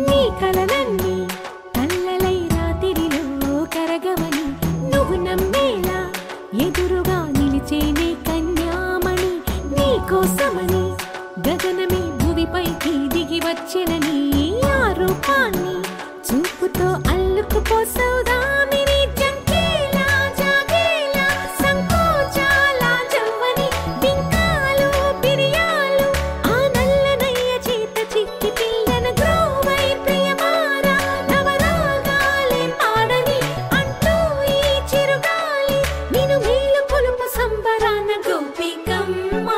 నీ కలలన్నీ కల్లలై రాత్రిలో కరగవని నువ్వు నమ్మేలా ఎదురుగా నిలిచేనే కన్యామణి నీ కోసమని గగనమే భూమిపైకి దిగి వచ్చినని ఆ రూపాన్ని చూపుతో అల్లుకుపోసౌదామిని జంకేలా జాగేలా సంకోచాల జవ్వని బింకాలు బిరియాలు ఆ నల్లనయ్య చేత చిక్కి పిల్లన గ్రోవై ప్రియమారా నవరాగాలే పాడని అంటూ ఈ చిరుగాలి నిన్ను మేలు కొలుపు సంబరాన గోపికమ్మ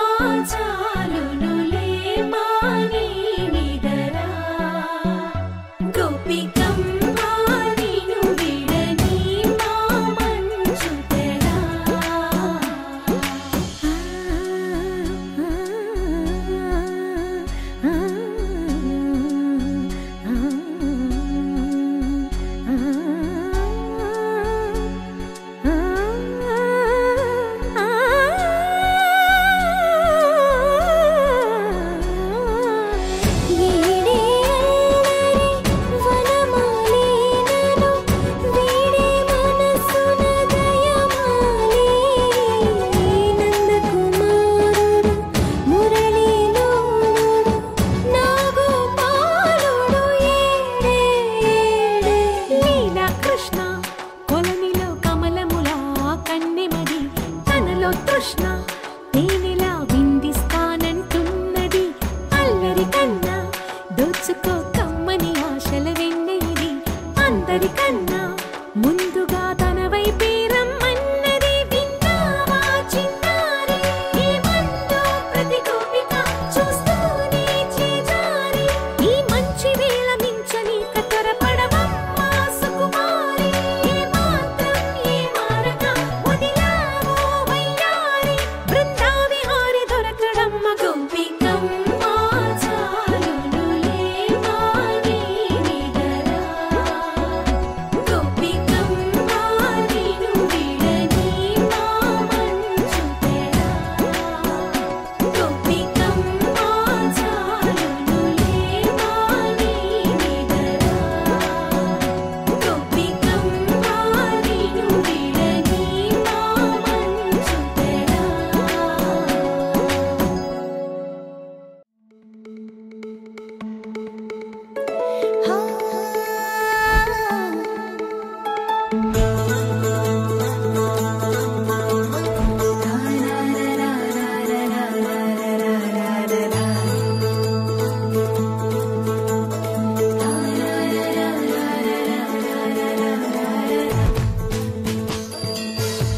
చాలునులే మాని నిదరా గోపికమ్మ నిన్ను విడని మా మంచు తెరా వీడే అల్లరి వనమాలినను వీడే మనసున దయమాలి నందకుమారుడు మురళీలోలుడు నాగోపాలుడు ఏడే లీలా కృష్ణ కొలనిలో కమలములా కన్నెమడి తనలో తృష్ణ తేనెలా విందిస్తానంటున్నది అల్లరి కన్నా దోచుకో కమ్మని ఆశల వెన్నెయిది అందరికన్నా ముందుగా తన వైపే రమ్మన్నది విన్నావా చిన్నారి ఏమందో ప్రతి గోపిక చూస్తూనే చేజారి ఈ మంచి వేళ మించని కతరపడవమ్మ సుకుమారి ఏ మాత్రం ఏ మారక వదిలావో వయ్యారి బృందావిహారి దొరకడమ్మ గోపికమ్మ చాలునులే మాని నిదరా గోపికమ్మ నిన్ను విడని మా మంచు తెరా గోపికమ్మ చాలునులే మాని నిదరా గోపికమ్మ నిన్ను విడని మా మంచు తెరా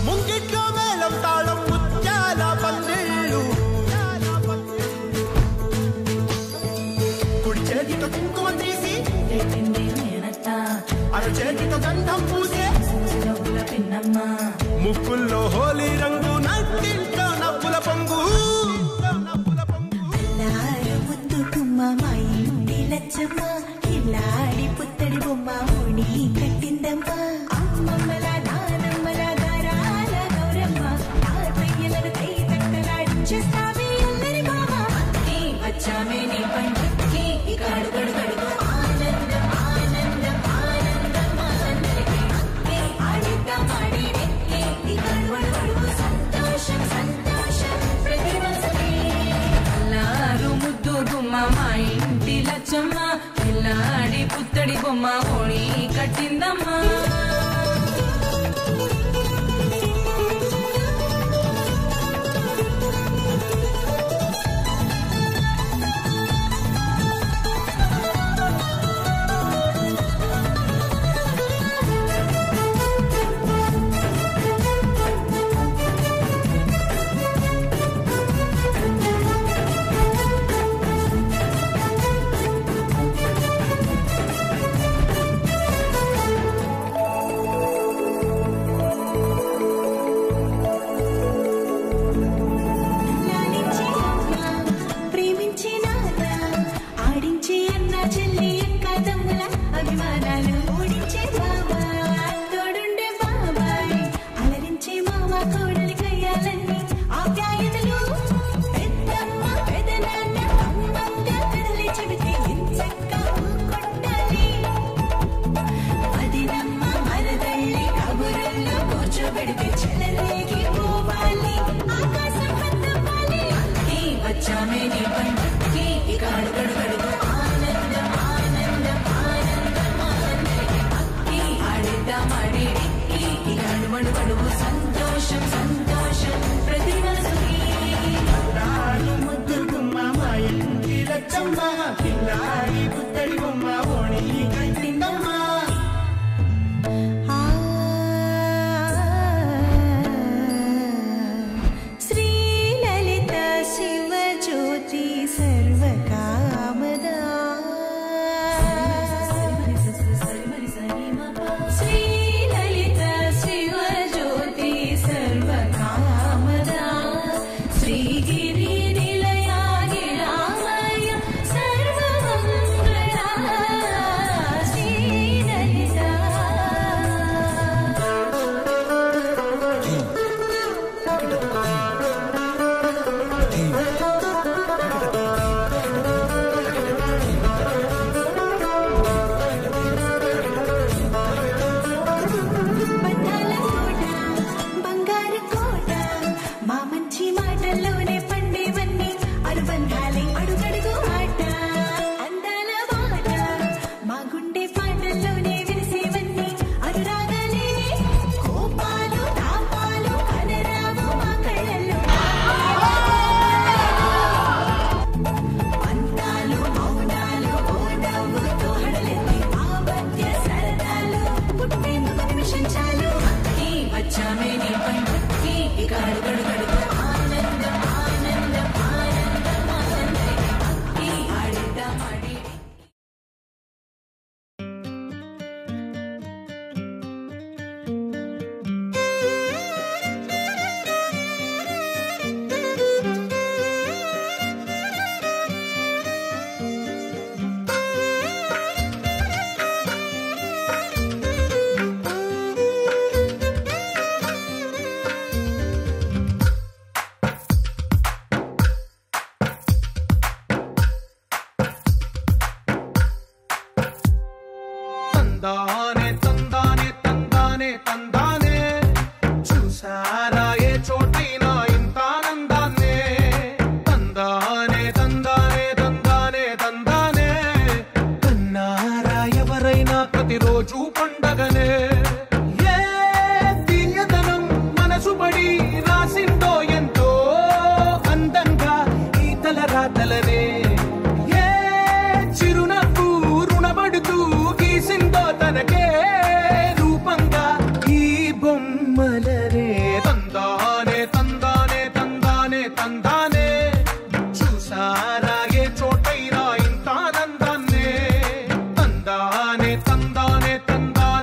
ముంగిట్లో మేళం తాళం ముత్యాల పందిళ్ళు కుడి చేతితో కుంకుమ తీసి అర చేతితో గంధం పూసే ముక్కుల్లో హోలీ రంగు నట్టింట్లో నవ్వుల పొంగు ముద్దు గుమ్మ మా ఇంటి లచ్చమ్మ ఇల్లాడి పుత్తడి బొమ్మ ఓడి కట్టిందమ్మ అమ్మమ్మల నానమ్మల గారాల గౌరమ్మ తాతయ్యలను కై తక్కలాడించేస్తావే అల్లరి మామ అన్నీ వచ్చామే నీ పండుకి గడు గడు గడుగు ఆనందం ఆనందం ఆనందం అందరికీ అన్నీ ఆడిద్దాం ఆడిడే గడు గడు గడుగు సంతోషం సంతోషం ప్రతి మనసుకి అల్లారు ముద్దు గుమ్మ మా ఇంటి లచ్చమ్మ పిల్లాడి పుత్తడి బొమ్మ ఓడి కట్టిందమ్మా రోజు పండగనే ఏ తీయదనం మనసు పడి రాసిందో ఎంతో అందంగా ఈ తల రాతలనే ఏ చిరునవ్వు రుణపడుతూ గీసిందో తనకే రూపంగా ఈ బొమ్మలనే తందానే తందానే తందానే తందానే చూసారాగే చోటైరా ఇంత ఆనందాన్నే తందానే తందానే తందానే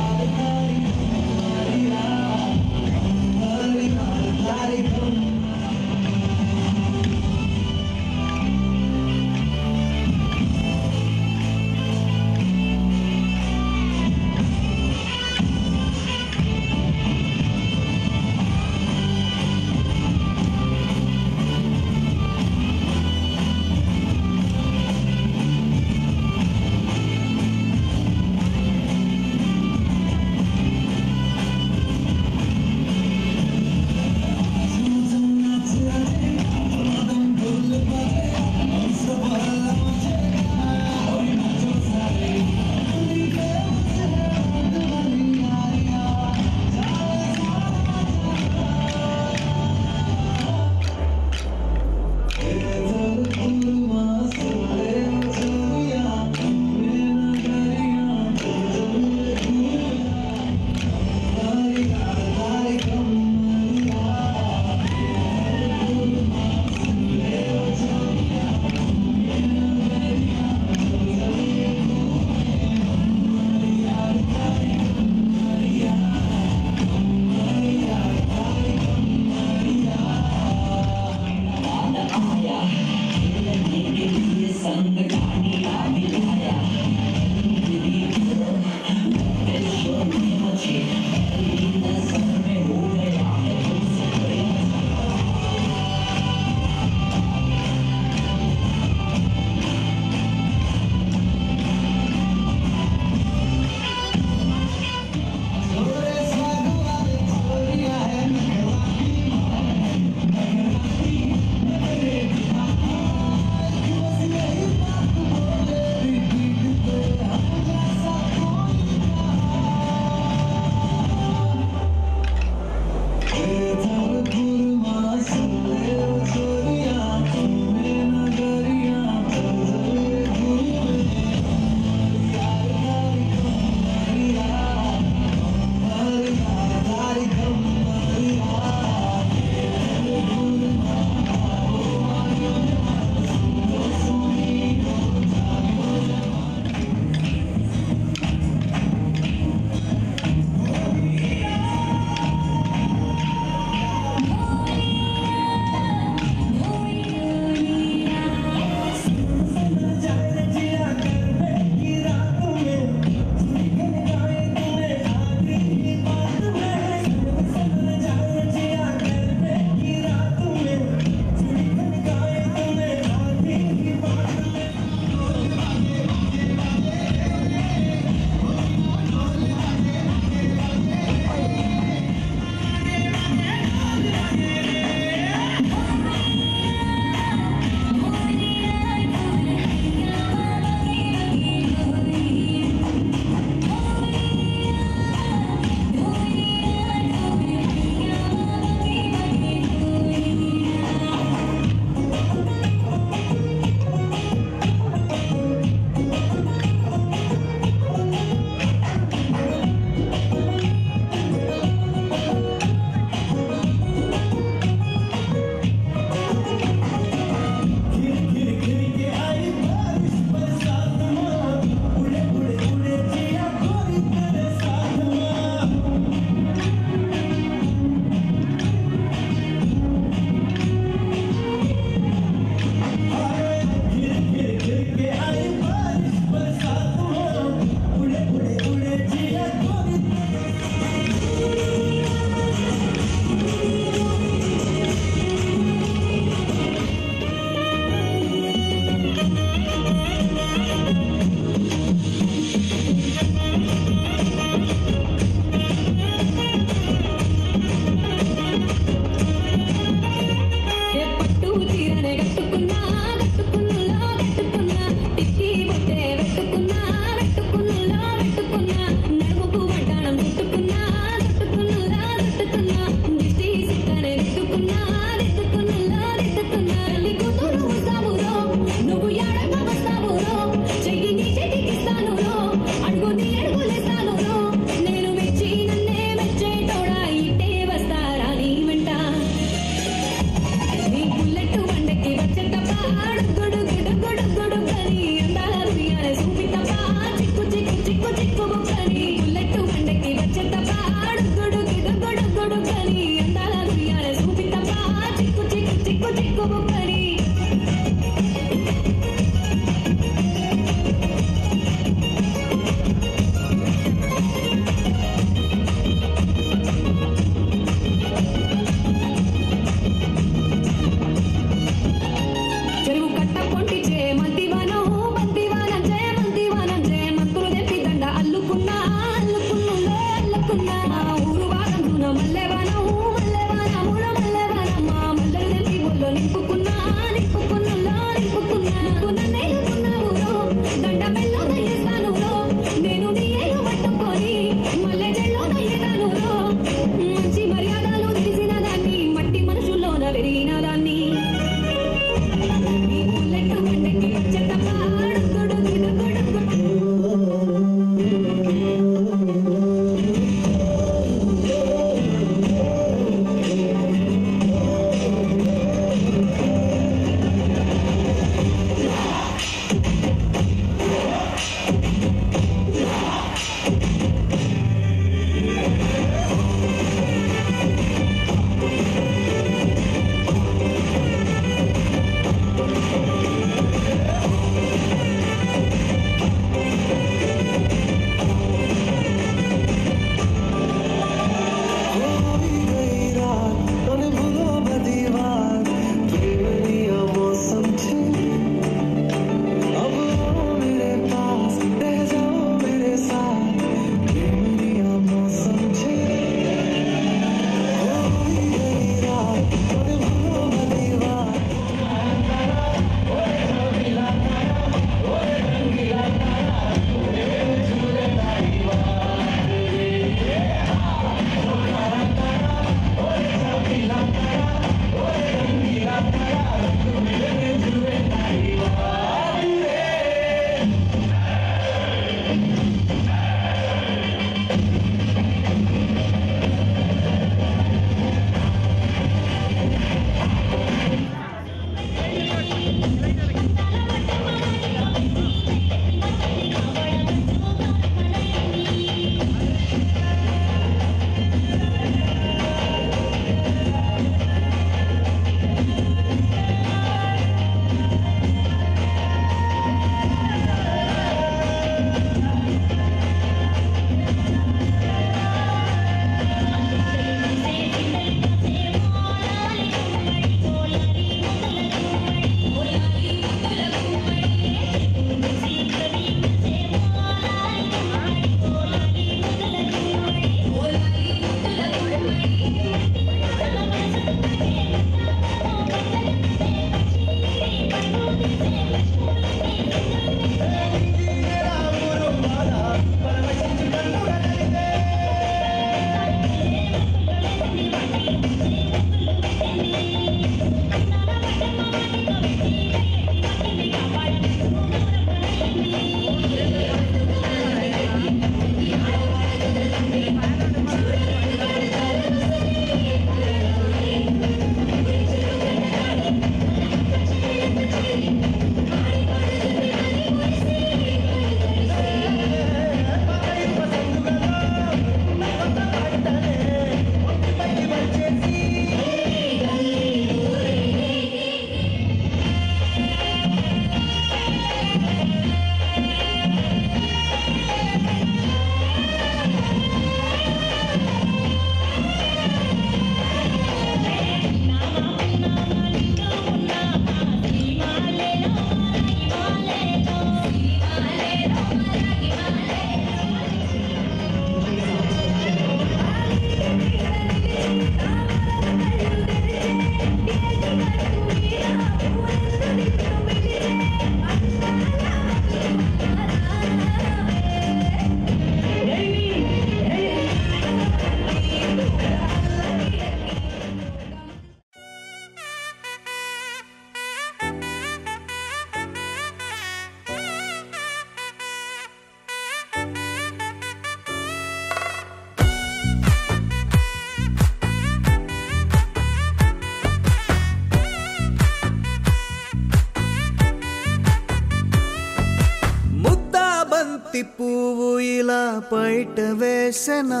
బంతి పువ్వు ఇలా బయట వేసెనా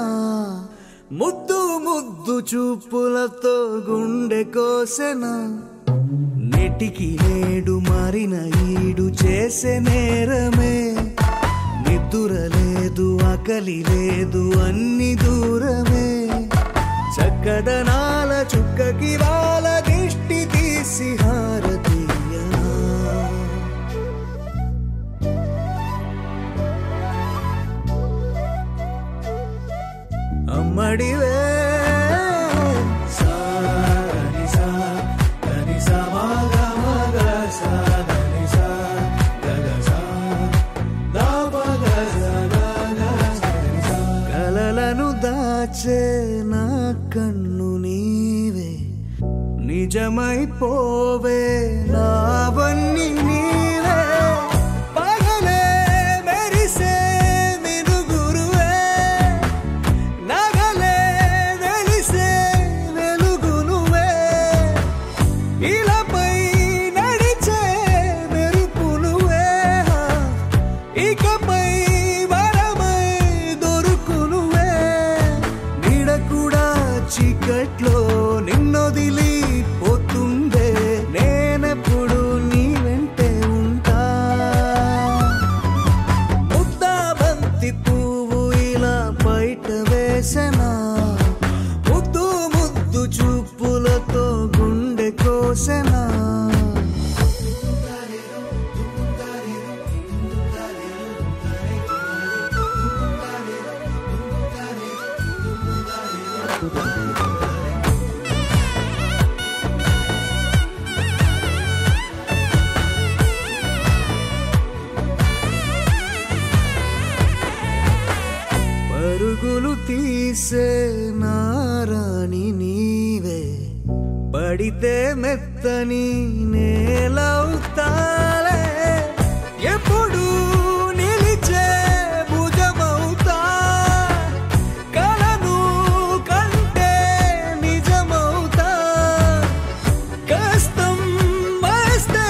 ముద్దు ముద్దు చూపులతో గుండె కోసెనా నెటికి నేడు మారిన ఈడు చేసే నేరమే నిద్ర లేదు ఆకలి లేదు అన్ని దూరమే చక్కదనాల చుక్కకి వాళ్ళ దిష్టి తీసి హారతీయనా అమ్మడివే కలలను దాచే నా కన్ను నీవే నిజమైపోవే నావన్నీ నీవే పగలే మెరిసే మినుగురువే నగలే వెలిసే వెలుగు నువ్వే ఇలాపై నడిచే మెరుపు నువ్వే ఇకపై వరమై దొరుకు నువ్వే నీడ కూడా చీకట్లో నిన్నొదిలి పోతుందే నేనెప్పుడు నీ వెంటే ఉంటా ముద్దా బంతి పువ్వు ఇలా బయట వేసెనా ముద్దు ముద్దు చూపులతో గుండె కోసెనా పరుగులు తీసే నారాణి నీవే పడితే మెత్తని నేలవుతాలే ఎప్పుడు నిలిచే భుజమవుతా కలను కంటే నిజమవుతా కష్టం వస్తే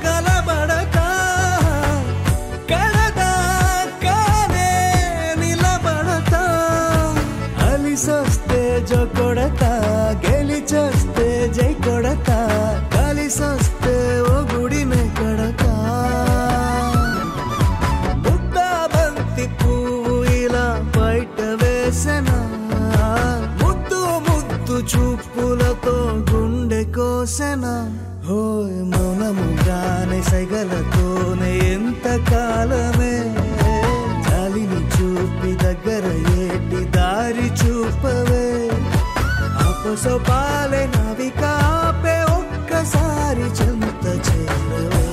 కలబడతా కడదాకానే నిలబడతా అలిసొస్తే జో కొడతా గెలిచొస్తే జై కొడతా కలిసొస్తే ఓ గుడినే కడతా ముద్దా బంతి పువ్వు ఇలా బయట వేసెనా ముద్దు ముద్దు చూపులతో గుండె కోసెనా హోయ్ మౌనముగానే సైగలతోనే ఎంత కాలమే జాలిని చూపి దగ్గర ఏటి దారి చూపవే ఆపసోపాలే నావిక ఆపే ఒక్కసారి చెంత చేరవే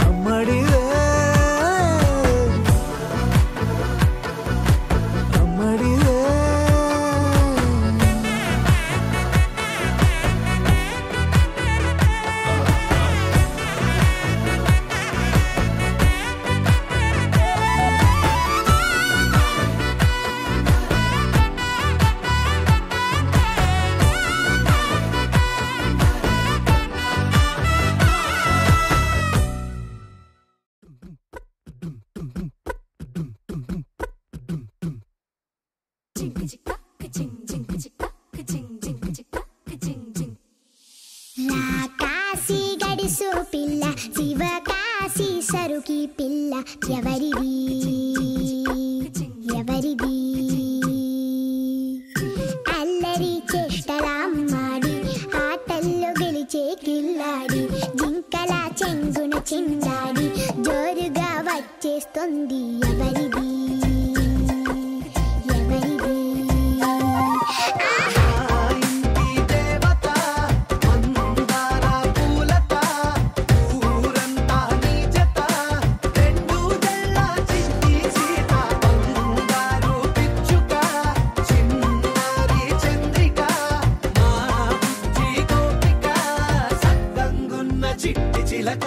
అమ్మడివే అమ్మడివే కాశీ గడిసు పిల్ల శివ కాశీ సరుకి పిల్ల ఎవరిది ఎవరిది అల్లరి చేష్టలామ్మాడి ఆటల్లో గెలిచే కిల్లాడి జింకల చెంగున చిందాడి జోరుగా వచ్చేస్తుంది ఎవరిది ఎవరిది చిట్టి చిలక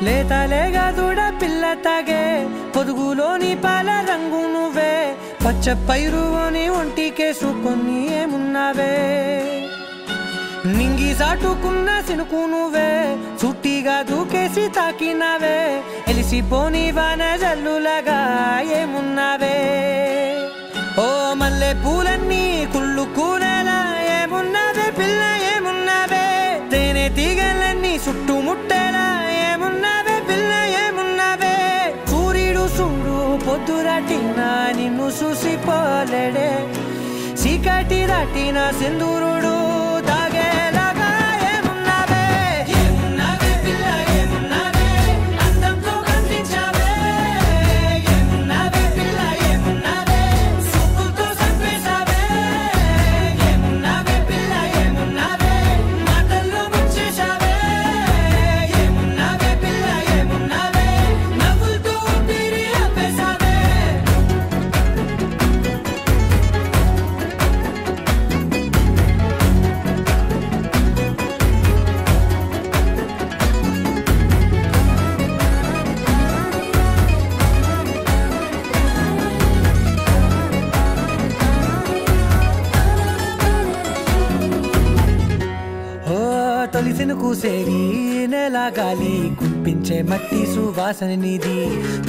లేతలేగా దూడ పిల్ల తాగే పొదుగులోని పాల రంగు నువ్వే పచ్చ పైరుని ఒంటికేసుకొని ఏమున్నావే నింగి సాటుకున్న సినుకు నువ్వే చుట్టిగా దూకేసి తాకినావే ఎలిసిపోని వాన జల్లులాగా ఏమున్నావే ఓ మల్లె పూలన్నీ కుళ్ళు కూరలా ఏమున్నావే పిల్ల ఏమున్నావే తేనె తీగలన్నీ చుట్టుముట్టేలా ఏమున్నావే పిల్ల ఏమున్నావే సూర్యుడు చూడు పొద్దురాటిన నిన్ను చూసిపోలేడే చీకటి దాటిన సింధూరుడు తాగేలాగా ఏమున్నావే ఏమున్నావే పిల్ల ఏమున్నావే అందంతో కనిపించావే ఏమున్నావే పిల్ల ఏమున్నావే సుక్కుతో సంపేశావే ఏమున్నావే పిల్ల ఏమున్నావే మాటల్లో ముంచేశావే ఏమున్నావే పిల్ల ఏమున్నావే నవ్వులతో ఊపిరి ఆపేశావే తొలిసిన కూసేరి నెల గాలి కుప్పించే మట్టి సువాసన నీది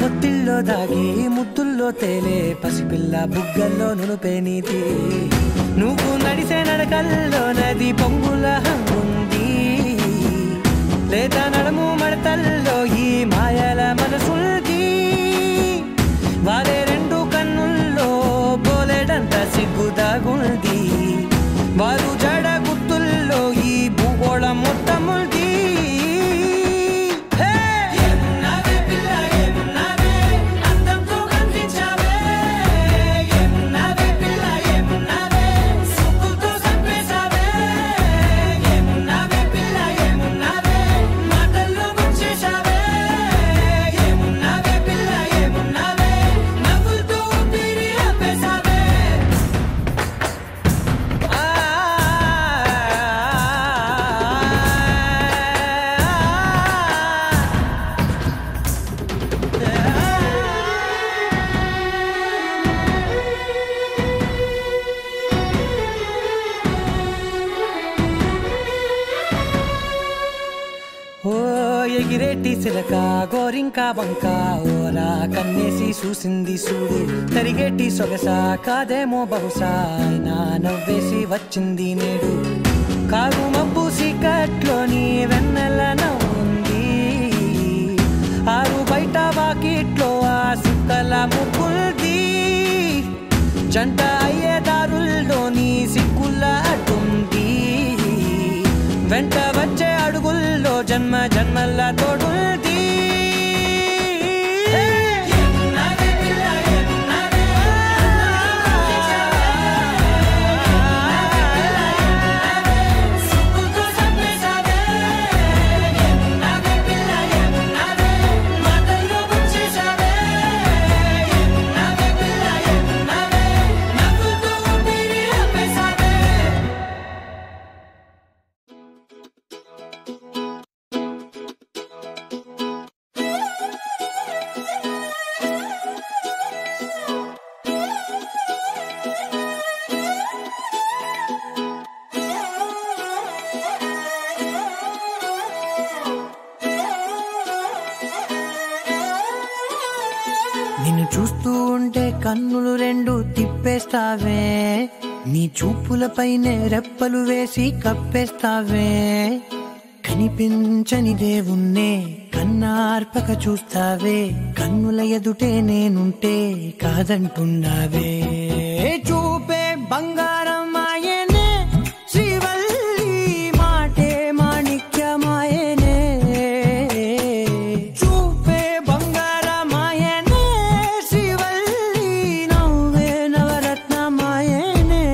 పొత్తిల్లో దాగి ముద్దుల్లో తేలే పసిపిల్ల బుగ్గల్లో నునుపే నీది నువ్వు నడిసే నడకల్లో నది పొంగుల హంగుంది లేదా నడము మడతల్లో ఈ మాయల మనసుల్ది వారే రెండు కన్నుల్లో పోలేడంత సిగ్గుదాగుంది వారు జడ గుర్తుల్లో ఈ భూగోళం మొత్తముల్ది ఏమున్నావే పిల్ల ఏమున్నావే అందంతో కనిపించావే ఏమున్నావే పిల్ల ఏమున్నావే సుక్కుతో సంపేశావే ఏమున్నావే పిల్ల ఏమున్నావే మాటల్లో ముంచేశావే ఏమున్నావే పిల్ల ఏమున్నావే నవ్వులతో ఊపిరి ఆపేశావే ఓ ఎగిరేటి సిలక గోరింక వంక ఓరా కన్నేసి చూసింది చూడు తరిగేటి సొగస కాదేమో బహుశా అయినా నవ్వేసి వచ్చింది నేడు కారు మబ్బు సీకట్లోని వెన్నెల నవ్వుంది ఆరు బయట వాకిట్లో ఆ సుక్కల ముగ్గుల్ది జంట అయ్యే దారుల్లోని సిక్కుల అడ్డుంది వెంట వచ్చే అడుగుల్లో జన్మ జన్మల తోడుల్ది ఏమున్నావే పిల్ల ఏమున్నావే సుక్కుతో సంపేశావే ఏమున్నావే పిల్ల ఏమున్నావే మాటల్లో ముంచేశావే ఏమున్నావే పిల్ల ఏమున్నావే నవ్వులతో ఊపిరి ఆపేశావే నిన్ను చూస్తూ ఉంటే కన్నులు రెండు తిప్పేస్తావే నీ చూపులపైనే రెప్పలు వేసి కప్పేస్తావే కనిపించని దేవుణ్ణే కన్నార్పక చూస్తావే కన్నుల ఎదుటే నేనుంటే కాదంటున్నావే చూపే బంగారం ఆయనే శ్రీవల్లి మాటే మాణిక్యమాయనే చూపే బంగారమాయనే శ్రీవల్లి నవ్వే నవరత్నమాయనే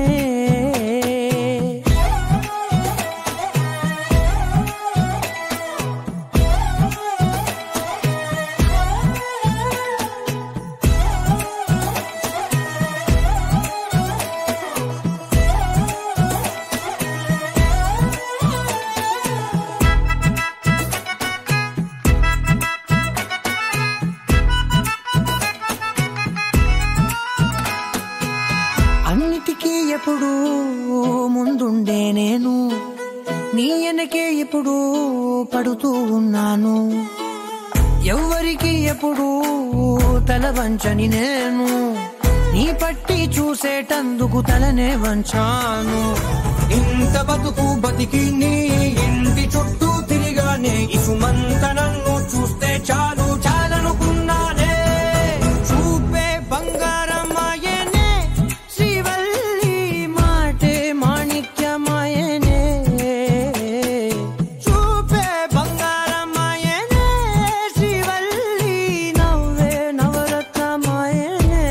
నీ వెనకే ఇప్పుడు పడుతూ ఉన్నాను. ఎవ్వరికి ఎప్పుడు తల వంచని నేను నీ పట్టి చూసేటందుకు తలనే వంచాను. ఇంత బతుకు బతికి నీ ఇంటి చుట్టూ తిరిగానే ఇసుమంత నన్ను చూస్తే చాలు చాలనుకున్నానే. చూపే బంగారమాయనే శ్రీవల్లి మాటే మాణిక్యమాయనే. చూపే బంగారమాయనే శ్రీవల్లి నవ్వే నవరత్నమాయనే.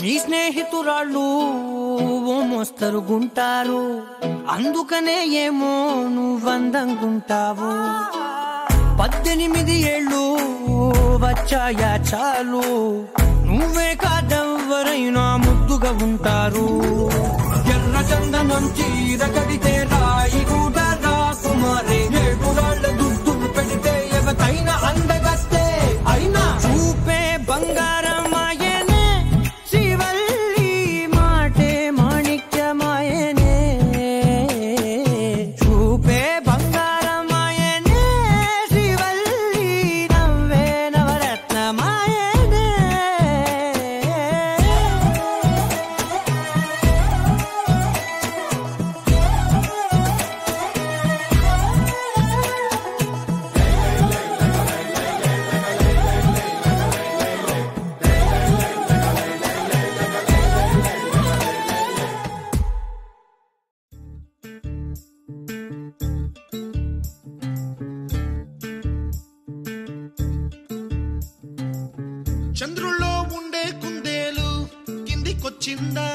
నీ స్నేహితురాళ్ళు ఓ మోస్తరుగుంటారు, అందుకనే ఏమో నువ్వందంగుంటావు. 18 ఏళ్ళు వచ్చాయా చాలు, నువ్వే కాదెవ్వరైనా ముద్దుగా ఉంటారు. ఎర్ర చందనం చీర కడితే రాయి కూడా రాకుమారే, 7 రాళ్ళ దుద్దులు పెడితే ఎవతైనా అందగస్తే అయినా. చూపే బంగారమాయనే శ్రీవల్లి మాటే మాణిక్యమాయనే. చూపే బంగారమాయనే శ్రీవల్లి నవ్వే నవరత్నమాయనే. చంద్రుల్లో ఉండే కుందేలు కిందికొచ్చిందా,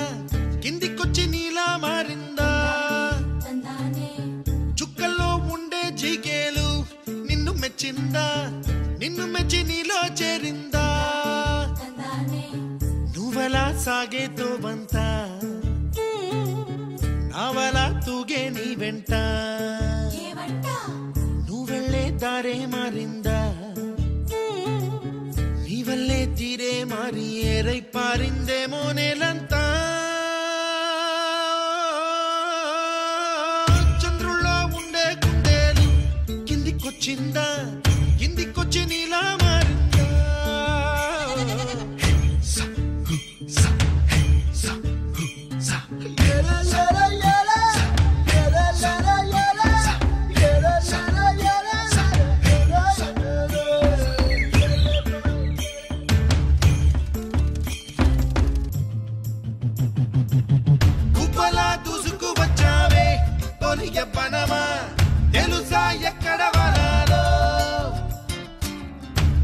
కిందికొచ్చి నీలా మారిందా. చుక్కల్లో ఉండే జీకేలు నిన్ను మెచ్చిందా, నిన్ను మెచ్చి నీలో చేరిందా. నువ్వలా సాగేతో బంత నావలా తూగే నీ వెంట. నువ్వెళ్ళే దారే మారిందా, నీ వల్లే తీరే మారి ఏరై పారిందేమో నేలంతా. చంద్రుల్లో ఉండే కుందేలు కిందికొచ్చిందా, కిందికొచ్చి నీలా మారిందా. గుబ్బలా దూసుకు వచ్చావే తొలి యవ్వనమా, తెలుసా ఎక్కడ వరాలో.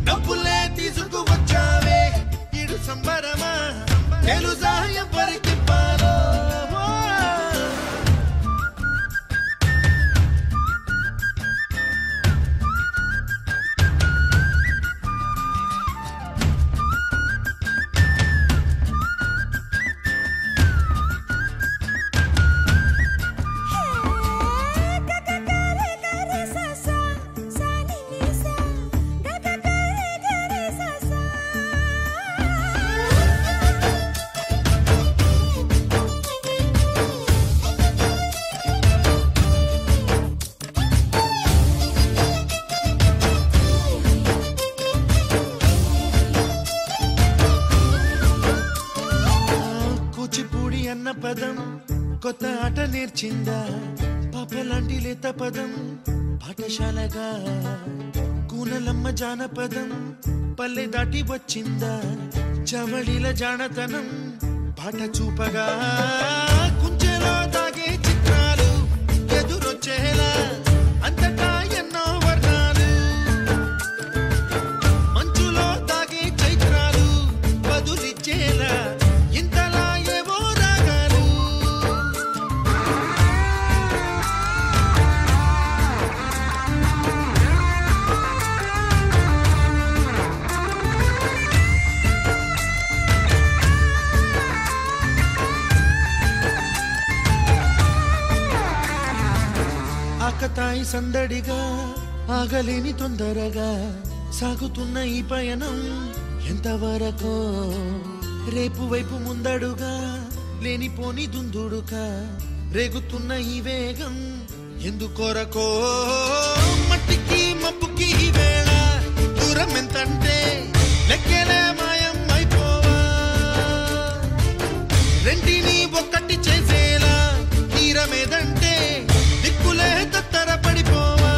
డబ్బులే తీసుకు వచ్చావే ఇడు సంబరమా, తెలుసా ఎవరికి పాలో. కూచిపూడి అన్న పదం కొత్త ఆట నేర్చిందా, పాపలాంటి లేత పదం పాఠశాలగా. కూనలమ్మ జానపదం పల్లె దాటి వచ్చిందా, చవళిల జానతనం పాట చూపగా. కుంచెలో దాగే చిత్రాలు ఎదురొచ్చేలా అంతటా ఎన్నో వర్ణాలు. మంచులో దాగే చైత్రాలు బదులిచ్చేలా ఇంతలా ఏవో రాగాలు. సందడిగా ఆగలేని తొందరగా సాగుతున్న ఈ పయనం ఎంతవరకో రేపు వైపు ముందడుగా లేనిపోని దుందుడుగా రేగుతున్న ఈ వేగం ఎందుకొరకో మట్టికి మప్పుకి ఈ వేళ దూరం ఎంతంటే లెక్కలే మాయం అయిపోవా రెంటిని ఒక్కటి చేసేలా తీరమేదంటే దిక్కులే తత్తర పడిపోవా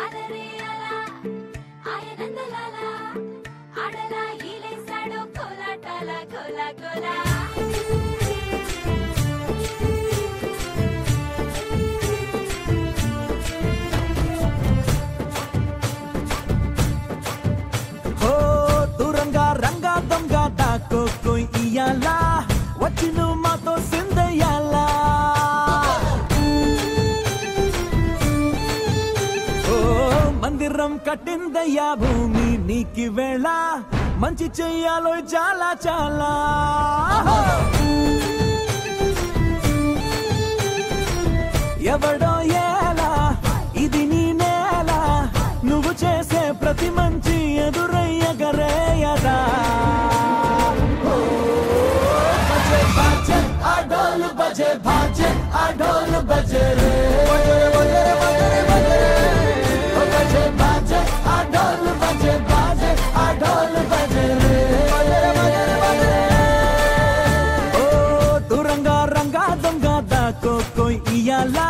అలరే అలా ఆయనందలాలా ఆడలా ఈలేశాడు కోలా గోలా హో తురంగా రంగా దొంగ దాకో కోయి ఇయాలా వచ్చి నువ్వు మాతో సిందయ్యాలా ఓ మందిరం కట్టిందయ్యా భూమి నీకి వేళ మంచి చెయ్యాలో చాలా చాలా ఎవడో ఎలా ఇది నీ నేల నువ్వు చేసే ప్రతి మంచి ఎదురయ్యగరేయదా బజే బాజే ఆ డోలు బజే బాజే ఆ డోలు బజే రే బజే బాజే ఆ డోలు బజే బాజే ఆ డోలు బజే రే ఓ తురంగా రంగా దొంగ దాకో కోయి ఇయాలా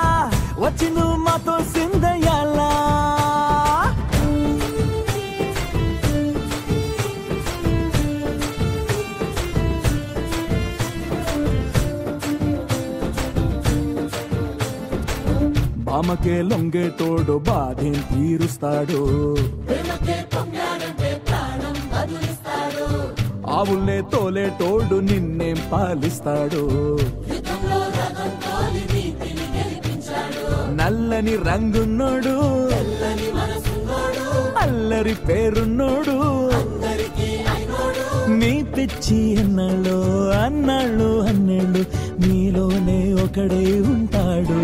వచ్చి నువ్వు మాతో సిందయ్యాలా బామకే లొంగేటోడు బాధేం తీరుస్తాడు ఆవుల్నే తోలేటోడు నిన్నేం పాలిస్తాడు నల్లని రంగున్నోడు అల్లరి పేరున్నోడు నీ పిచ్చి అన్నాళ్ళు అన్నాళ్ళు అన్నేళ్ళు నీలోనే ఒకడే ఉంటాడు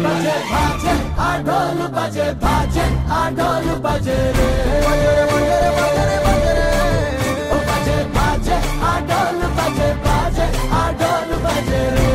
బజే బాజే ఆ డోలు బజే బాజే ఆ డోలు బజే రే బజే బాజే ఆ డోలు బజే బాజే ఆ డోలు బజే రే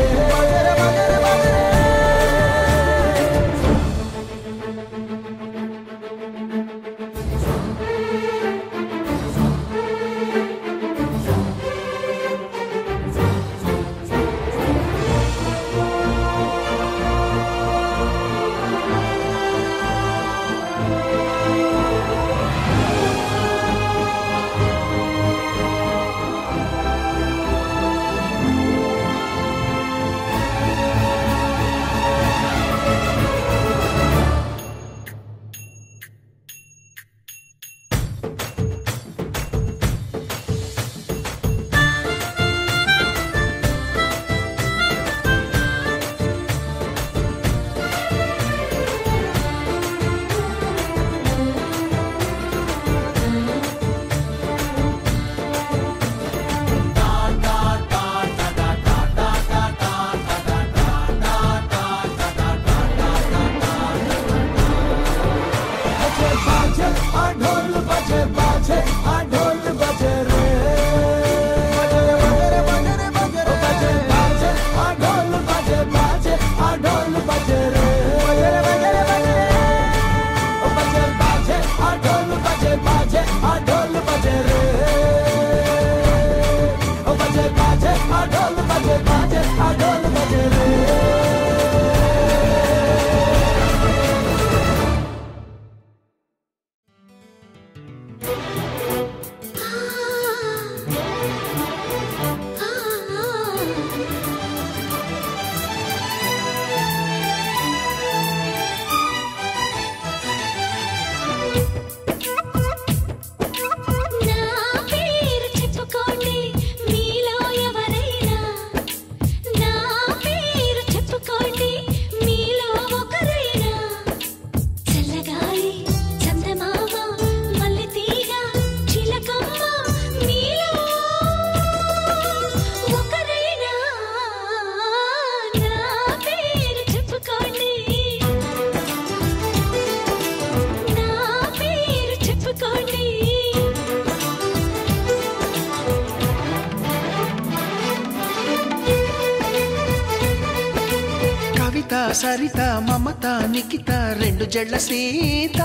సరిత మమత నిఖిత రెండు జళ్ళ సీత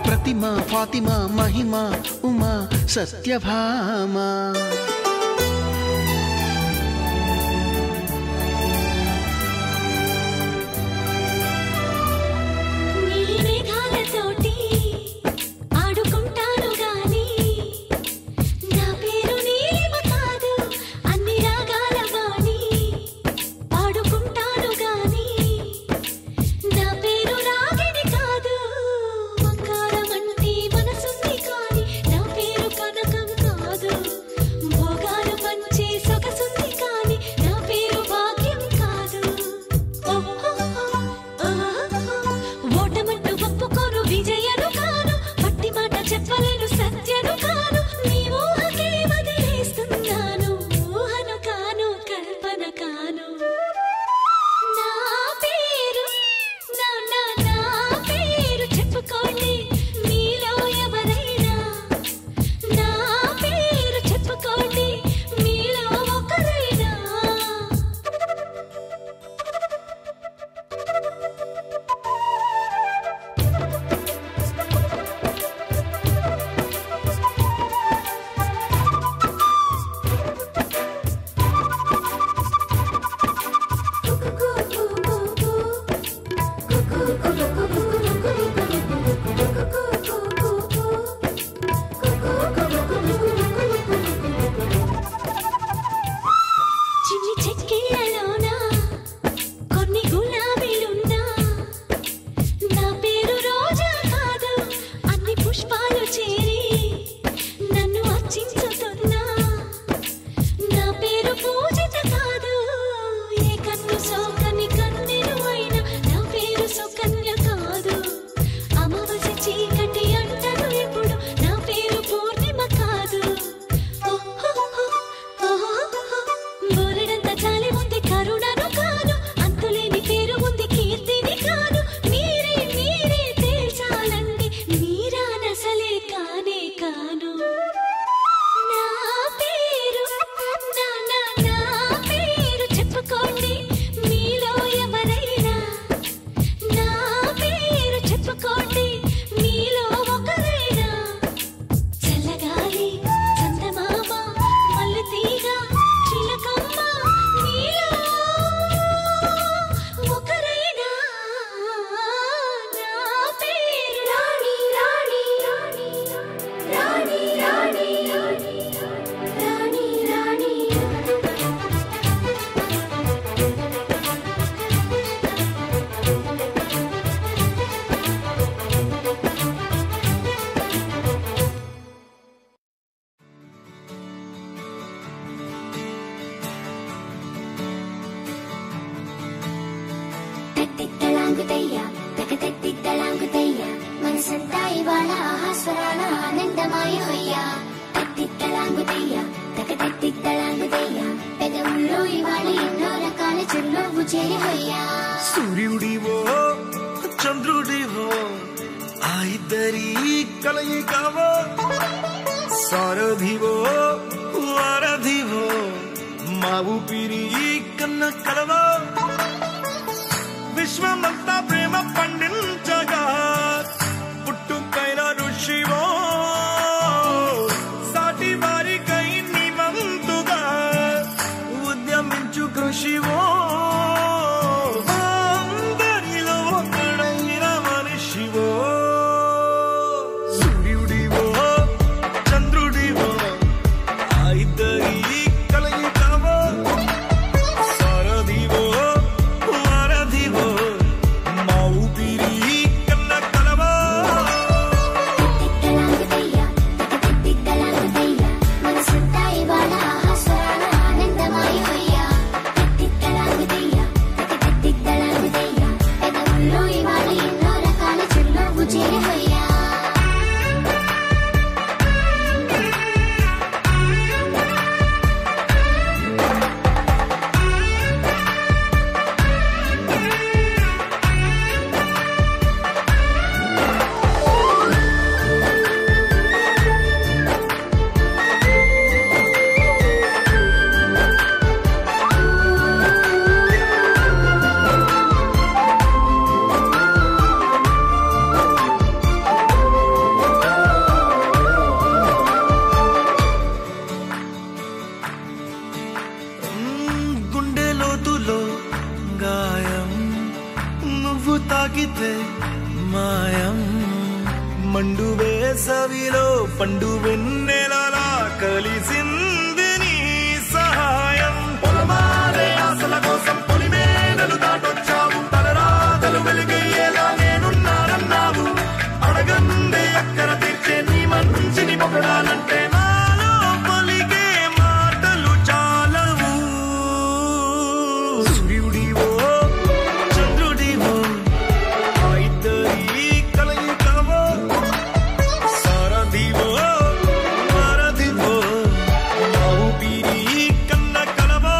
ప్రతిమ ఫాతిమా మహిమ ఉమా సత్యభామ నీలి మేఘాలతోటి ఆనందమాయ హొయ్యా తత్తిత్తలాంగుతయ్య తకతత్తిత్తలాంగుతయ్య పెదవుల్లో ఇవాళ ఎన్నో రకాల చిరునవ్వు చేరి హొయ్యా సూర్యుడివో చంద్రుడివో ఆ ఇద్దరి కలయికవో సారథివో వారధివో మా ఊపిరి కన్న కలవో విశ్వమంతా ప్రేమ పండించగా పుట్టుకైన ఋషివో సాటి వారికై నివంతుగా ఉద్యమించు కృషివో అందరిలో ఒకడైన మనిషివో సూర్యుడివో చంద్రుడివో ఆ ఇద్దరి కలయికవో సారథివో వారధివో మా ఊపిరి కన్న కలవో తత్తిత్తలాంగుతయ్య తకతత్తిత్తలాంగుతయ్య మనసంతా ఇవాళ ఆహాస్వరాల ఆనందమాయ హొయ్యా తత్తిత్తలాంగుతయ్య తకతత్తిత్తలాంగుతయ్య పెదవుల్లో ఇవాళ ఎన్నో రకాల చిరునవ్వు చేరి హొయ్యా గుండె లోతులో గాయం నువ్వు తాకితే మాయం మండు వేసవిలో పండు వెన్నెలలా కలిసింది నీ సహాయం పొలమారే ఆశల కోసం పొలిమేనలు దాటొచ్చావు తలరాతలు వెలిగయ్యేలా నేనున్నానన్నావు అడగందే అక్కర తీర్చే నీ మంచిని పొగడాలంటే నాలో పలికే మాటలు చాలవు సూర్యుడివో చంద్రుడివో ఆ ఇద్దరి కలయికవో సారథివో వారధివో మా ఊపిరి కన్న కలవో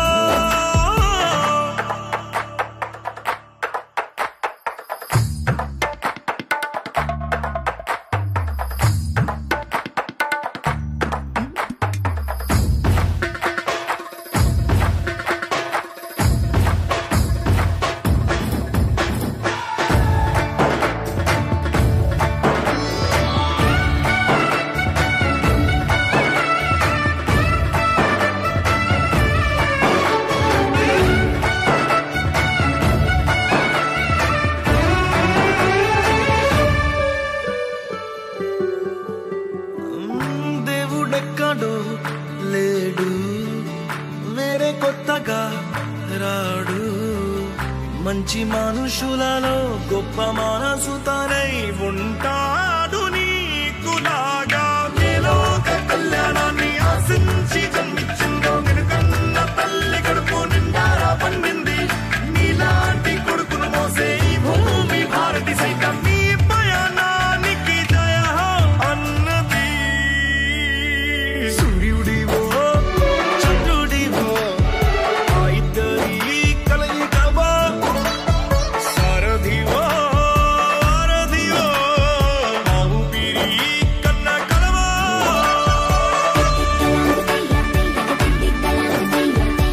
దేవుడెక్కడో లేడు వేరే కొత్తగా రాడు మంచి మనుషులలో గొప్ప మనసు తనై ఉంటాడు నీకులాగా లోక కళ్యాణాన్ని ఆశించి జన్మించిందో వెనుకన్న తల్లి కడుపు నిండారా పండింది నీలాంటి కొడుకును మోసే ఈ భూమి భారతి సైతం నీ పయనానికి జయ అన్నది సూర్యుడివో చంద్రుడివో ఆ ఇద్దరి కలయికవో సారథివో వారధివో మా ఊపిరి కన్న కలవో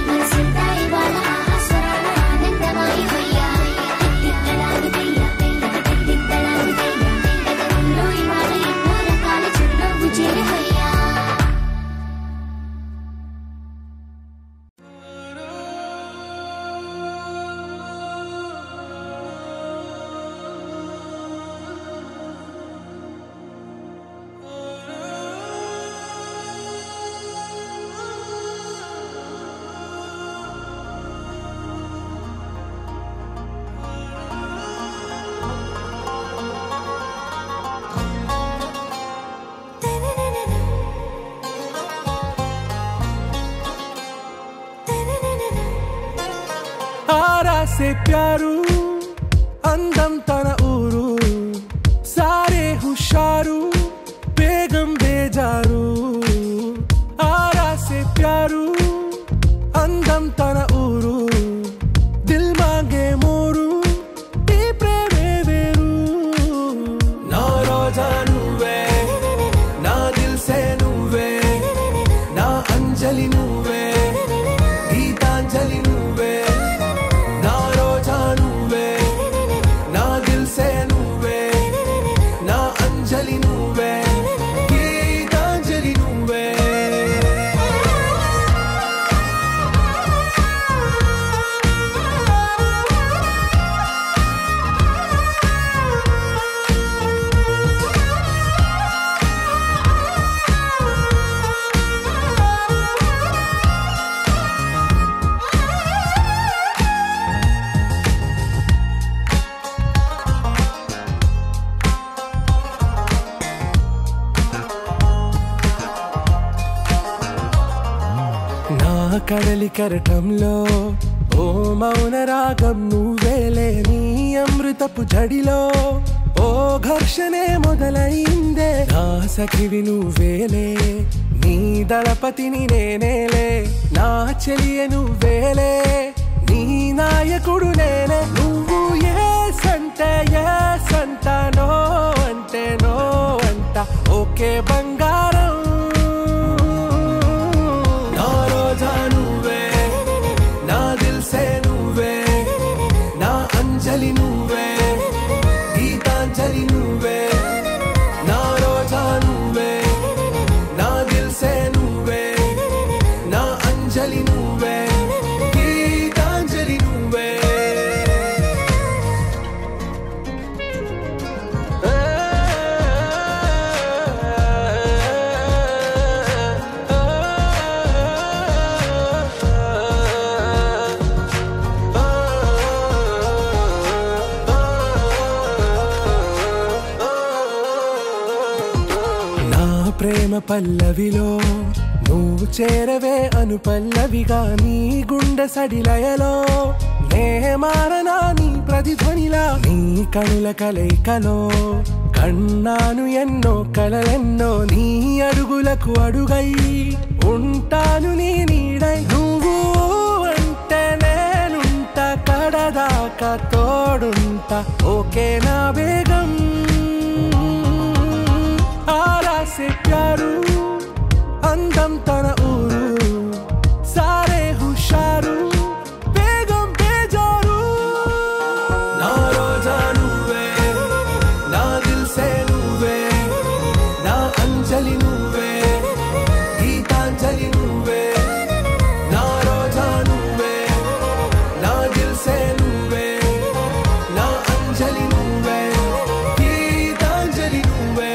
మనసంతా ఇవాళ ఆహాస్వరాల ఆనందమాయ హొయ్యా తత్తిత్తలాంగుతయ్య తకతత్తిత్తలాంగుతయ్య పెదవుల్లో ఇవాళ ఎన్నో రకాల చిరునవ్వు చేరి హొయ్యా आरा से प्यारू అందం తన ఊరు సారే హుషారు బేగం బే జారు ఆరాసే ప్యారు అందం తన ఊరు దిల్ మాంగే మోరు ఈ ప్రేమే వేరు నా రోజా నువ్వే నా దిల్ సే నువ్వే నా అంజలి నువ్వే గీతాంజలి నువ్వే నా రోజా నువ్వే నా దిల్ సే నువ్వే నా అంజలి నువ్వే గీతాంజలి నువ్వే నా కడలి కరటంలో ఓ మౌన రాగం నువ్వేలే నీ అమృతపు జడిలో ఓ ఘర్షణే మొదలైందే నా సఖివి నువ్వేలే నీ దళపతిని నేనేలే నా చెలియ నువ్వేలే నీ నాయకుడు నేనే నువ్వు ఏ సంట నో అంటే నో అంట ఓకే బంగారం నా రోజా నువ్వే నా దిల్ సే నువ్వే నా అంజలి నువ్వే గీతాంజలి నువ్వే నా రోజా నువ్వే నా దిల్ సే నువ్వే నా అంజలి నువ్వే గీతాంజలి నువ్వే నా ప్రేమ పల్లవిలో నువ్వు చేరవే అను పల్లవిగా నీ గుండె సడిలయలో నే మారనా నీ ప్రతిధ్వనిలా నీ కనుల కలయికలో కన్నాను ఎన్నో కలలెన్నో నీ అడుగులకు అడుగై ఉంటాను నీ నీడై నువ్వు అంటే నేనుంట కడదాకా తోడుంటా ఓకే నా బేగం ఆరాసే ప్యారు అందం తన ఊరు సారే హుషారు బేగం బేజారు నా రోజా నువ్వే నా దిల్ సే నువ్వే నా అంజలి నువ్వే గీతాంజలి నువ్వే నా రోజా నువ్వే నా దిల్ సే నువ్వే నా అంజలి నువ్వే గీతాంజలి నువ్వే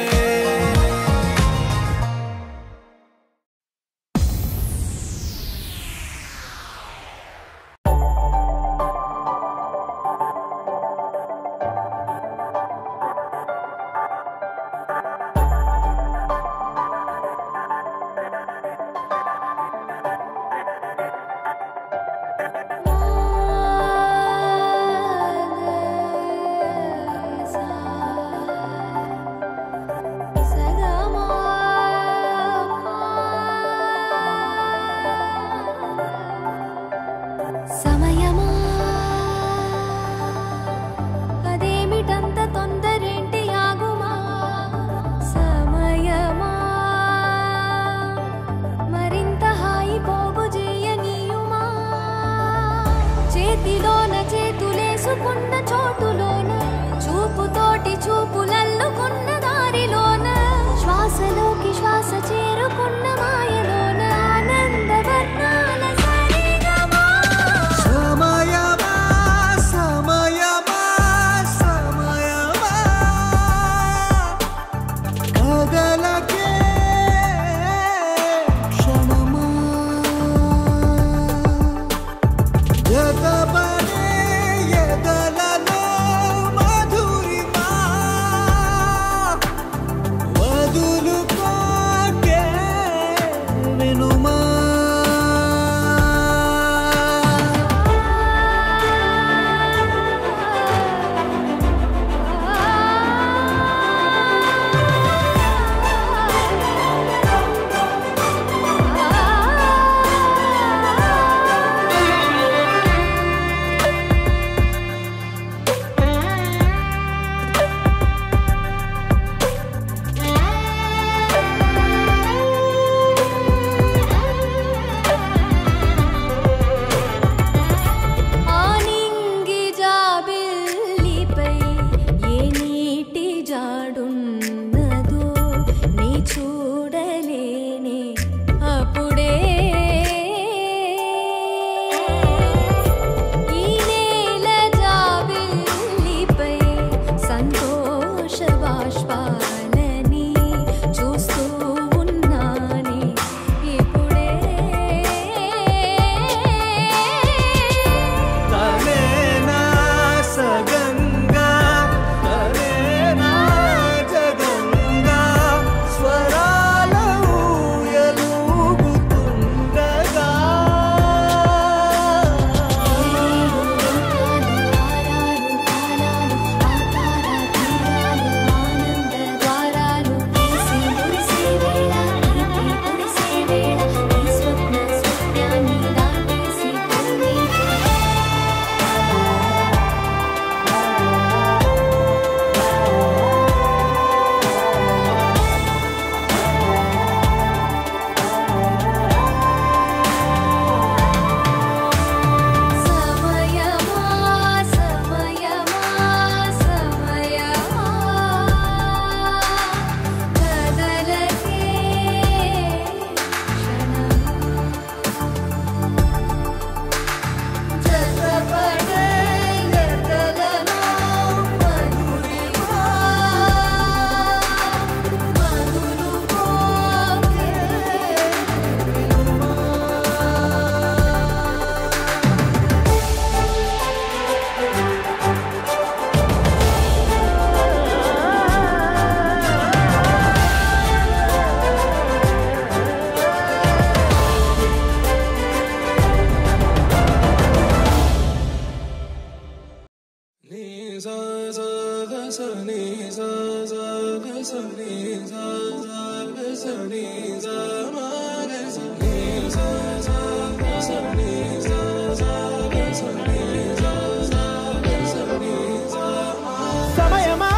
సమయమా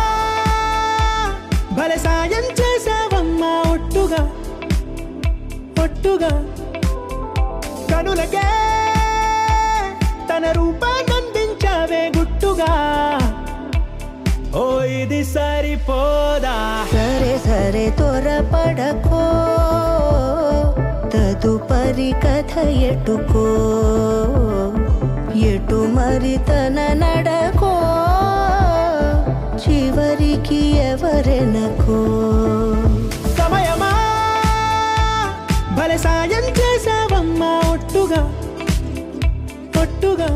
భలే సాయం చేసావమ్మా ఒట్టుగా ఒట్టుగా కనులకే తన రూపాన్నందించావే గుట్టుగా ఓ ఇది సరిపోదా సరే సరే త్వరపడకో తదుపరి కథ ఎటుకో ఎటు మరి తన నడకో చివరికి ఎవరెనకో సమయమా భలే సాయం చేసావమ్మా ఒట్టుగా ఒట్టుగా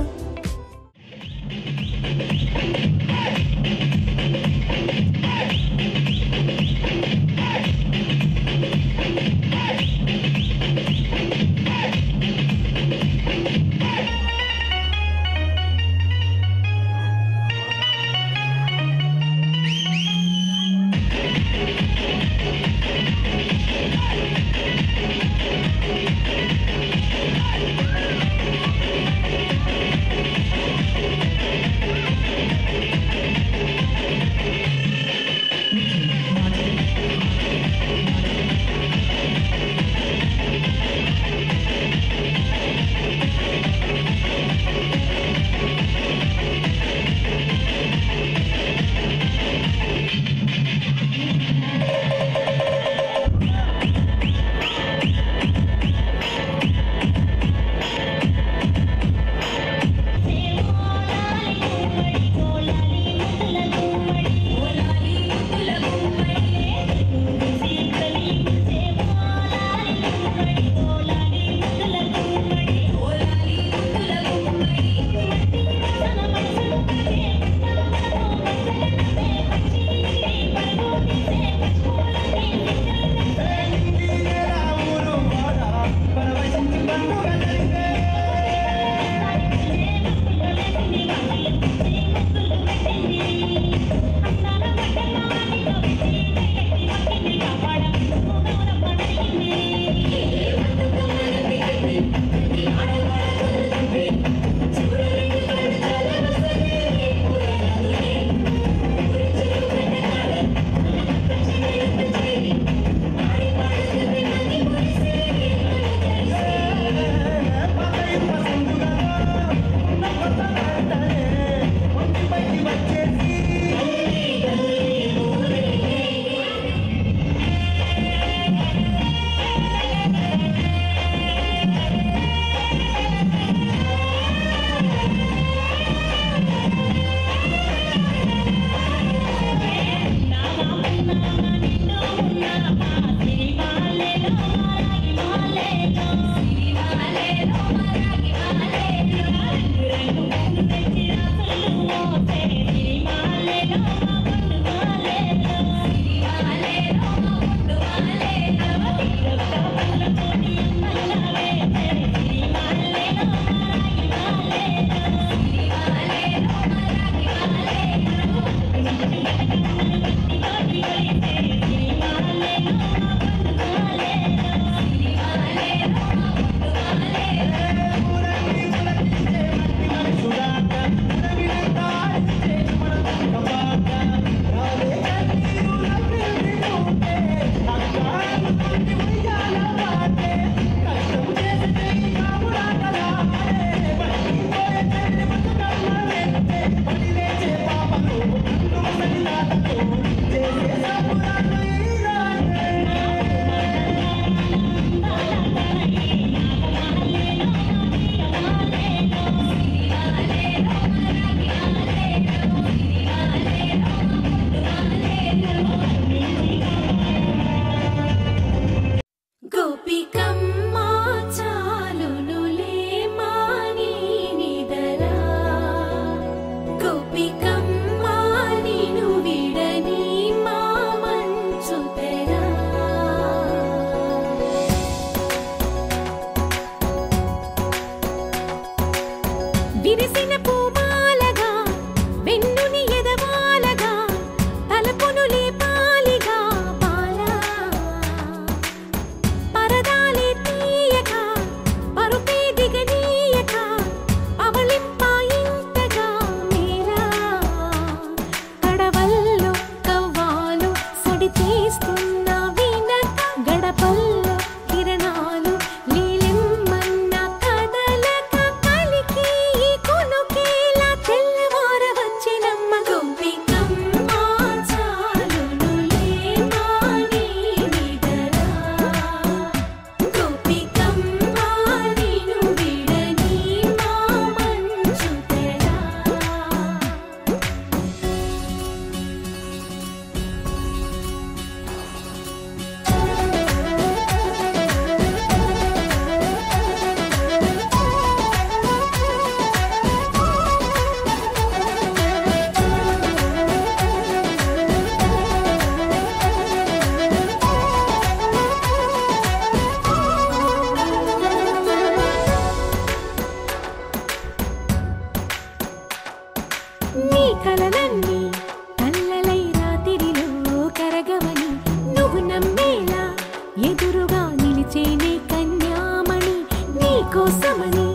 ఎదురుగా నిలిచేనే కన్యామణి నీకోసమని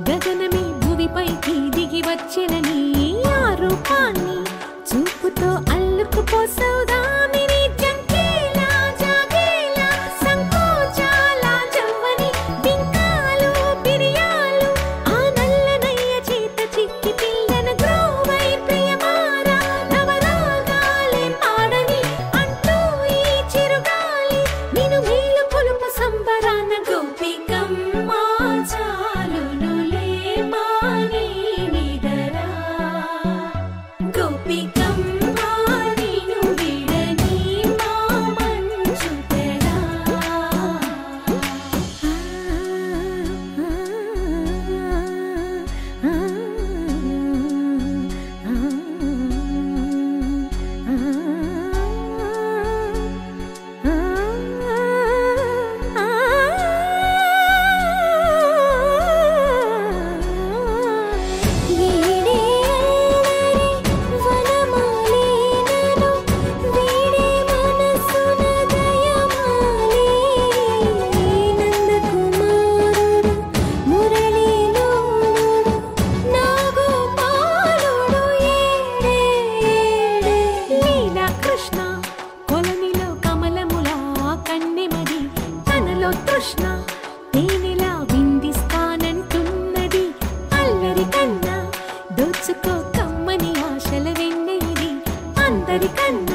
గగనమే భూమిపైకి దిగి వచ్చెనని ఆ రూపాన్ని చూపుతో అల్లుకుపోసౌదామిని జంకేలా జాగేలా సంకోచాల జవ్వని బింకాలు బిరియాలు ఆ నల్లనయ్య చేత చిక్కి పిల్లన గ్రోవై ప్రియమారా నవరాగాలే పాడని అంటూ ఈ చిరుగాలి నిన్ను మేలు పొలుపు సంబరాన గోపికమ్మ చాలునులే మాని నిదరా గోపికమ్మ నిన్ను విడని మా మంచు తెరా వీడే అల్లరి వనమాలినను వీడే మనసున దయమాలి నందకుమారుడు మురళీలోనుడు నాగోపాలుడు ఏడే లీలా కృష్ణ కొలనిలో కమలములా కన్నెమది తనలో తృష్ణ తేనెలా విందిస్తానంటున్నది అల్లరి కన్నా దోచుకో కమ్మని ఆశల వెన్నెది అందరికన్నా